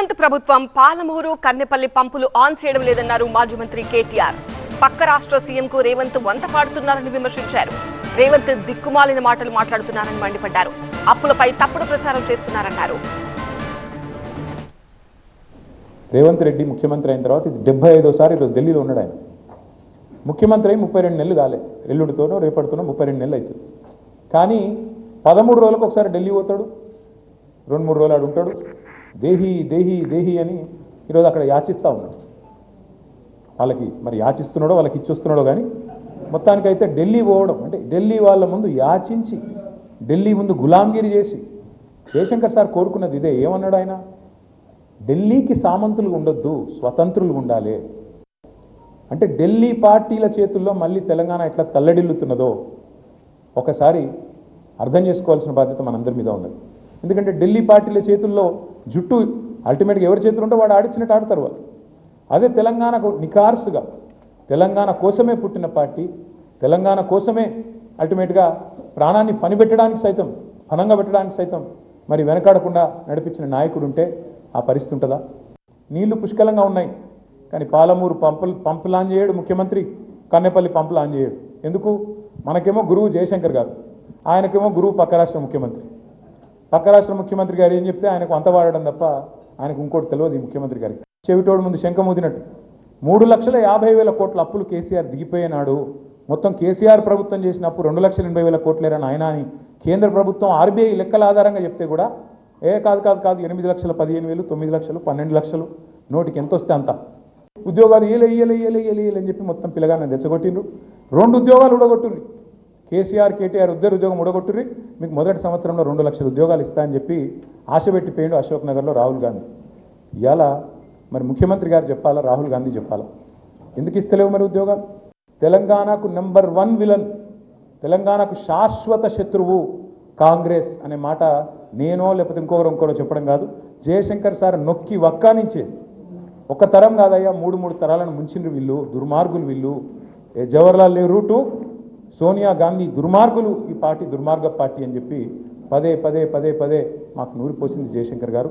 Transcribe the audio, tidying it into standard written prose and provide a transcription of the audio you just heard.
రేవంత్ ప్రభుత్వం పాలమూరు కన్నెపల్లి పంపులు ఆన్ చేయడం లేదన్నారు మాజీ మంత్రి కేటీఆర్. పక్క రాష్ట్ర సీఎంకు రేవంత్ వంత పాడుతున్నారని విమర్శించారు. రేవంత్ దిక్కుమాలిన మాటలు మాట్లాడుతున్నారని మండిపడ్డారు. అప్పులపై తప్పుడు ప్రచారం చేస్తున్నారన్నారు. రేవంత్ రెడ్డి ముఖ్యమంత్రి అయిన తర్వాత ఇది 75వ ఈరోజు ఢిల్లీలో ఉన్నాడు. ఆయన ముఖ్యమంత్రి అయి 32 నెలలు కాలే, ఎల్లుడితోనో రేపటితోనో 32 నెలలు అవుతుంది. కానీ 13 రోజులకు ఒకసారి ఢిల్లీ పోతాడు, 2-3 రోజులు ఆడు ఉంటాడు. దేహి దేహి దేహి అని ఈరోజు అక్కడ యాచిస్తూ ఉన్నాడు. వాళ్ళకి మరి యాచిస్తున్నాడో వాళ్ళకి ఇచ్చొస్తున్నాడో కానీ మొత్తానికైతే ఢిల్లీ పోవడం అంటే ఢిల్లీ వాళ్ళ ముందు యాచించి ఢిల్లీ ముందు గులాంగిరి చేసి జయశంకర్ సార్ కోరుకున్నది ఇదే. ఏమన్నాడు ఆయన? ఢిల్లీకి సామంతులు ఉండొద్దు, స్వతంత్రులు ఉండాలి. అంటే ఢిల్లీ పార్టీల చేతుల్లో మళ్ళీ తెలంగాణ ఎట్లా తల్లడిల్లుతున్నదో ఒకసారి అర్థం చేసుకోవాల్సిన బాధ్యత మనందరి మీద ఉన్నది. ఎందుకంటే ఢిల్లీ పార్టీల చేతుల్లో జుట్టు అల్టిమేట్గా ఎవరి చేతులు ఉంటే వాడు ఆడిచ్చినట్టు ఆడతారు వాళ్ళు. అదే తెలంగాణకు నికార్సుగా తెలంగాణ కోసమే పుట్టిన పార్టీ, తెలంగాణ కోసమే అల్టిమేట్గా ప్రాణాన్ని పనిపెట్టడానికి సైతం పనంగా పెట్టడానికి సైతం మరి వెనకాడకుండా నడిపించిన నాయకుడు ఉంటే ఆ పరిస్థితి ఉంటుందా? నీళ్లు పుష్కలంగా ఉన్నాయి కానీ పాలమూరు పంపులు ఆన్ చేయడు ముఖ్యమంత్రి, కన్నెపల్లి పంపులు ఆన్ చేయడు. ఎందుకు? మనకేమో గురువు జయశంకర్ గారు, ఆయనకేమో గురువు పక్క రాష్ట్ర ముఖ్యమంత్రి. పక్క రాష్ట్ర ముఖ్యమంత్రి గారు ఏం చెప్తే ఆయనకు అంత వాడడం తప్ప ఆయనకు ఇంకోటి తెలియదు. ఈ ముఖ్యమంత్రి గారికి చెవిటోడు ముందు శంఖమూదినట్టు 3,50,000 కోట్ల అప్పులు కేసీఆర్ దిగిపోయినాడు. మొత్తం కేసీఆర్ ప్రభుత్వం చేసిన అప్పు 2,80,000 కోట్లేరని ఆయన అని కేంద్ర ప్రభుత్వం ఆర్బీఐ లెక్కల ఆధారంగా చెప్తే కూడా కాదు 8 లక్షలు, 15,000, 9 లక్షలు, 12 లక్షలు, నోటికి ఎంత వస్తే అంత ఉద్యోగాలు ఇయ్యలే అని చెప్పి మొత్తం పిల్లగానే రెచ్చగొట్టిండ్రు. 2 ఉద్యోగాలు ఉడగొట్టిండ్రు. కేసీఆర్ కేటీఆర్ ఉద్యోగం ఉడగొట్టిర్రి. మీకు మొదటి సంవత్సరంలో 2 లక్షల ఉద్యోగాలు ఇస్తా అని చెప్పి ఆశ పెట్టిపోయిండు అశోక్ నగర్లో రాహుల్ గాంధీ. ఇవాళ మరి ముఖ్యమంత్రి గారు చెప్పాలా, రాహుల్ గాంధీ చెప్పాలా? ఎందుకు ఇస్తలేవు మరి ఉద్యోగాలు? తెలంగాణకు నెంబర్ 1 విలన్, తెలంగాణకు శాశ్వత శత్రువు కాంగ్రెస్ అనే మాట నేనో లేకపోతే ఇంకొకరో చెప్పడం కాదు. జయశంకర్ సార్ నొక్కి వక్కానించేది. ఒక తరం కాదయ్యా, 3 తరాలను ముంచిండ్రు వీళ్ళు, దుర్మార్గులు వీళ్ళు. జవహర్లాల్ నెహ్రూ టు సోనియా గాంధీ దుర్మార్గులు, ఈ పార్టీ దుర్మార్గ పార్టీ అని చెప్పి పదే మాకు నూరిపోసింది జయశంకర్ గారు.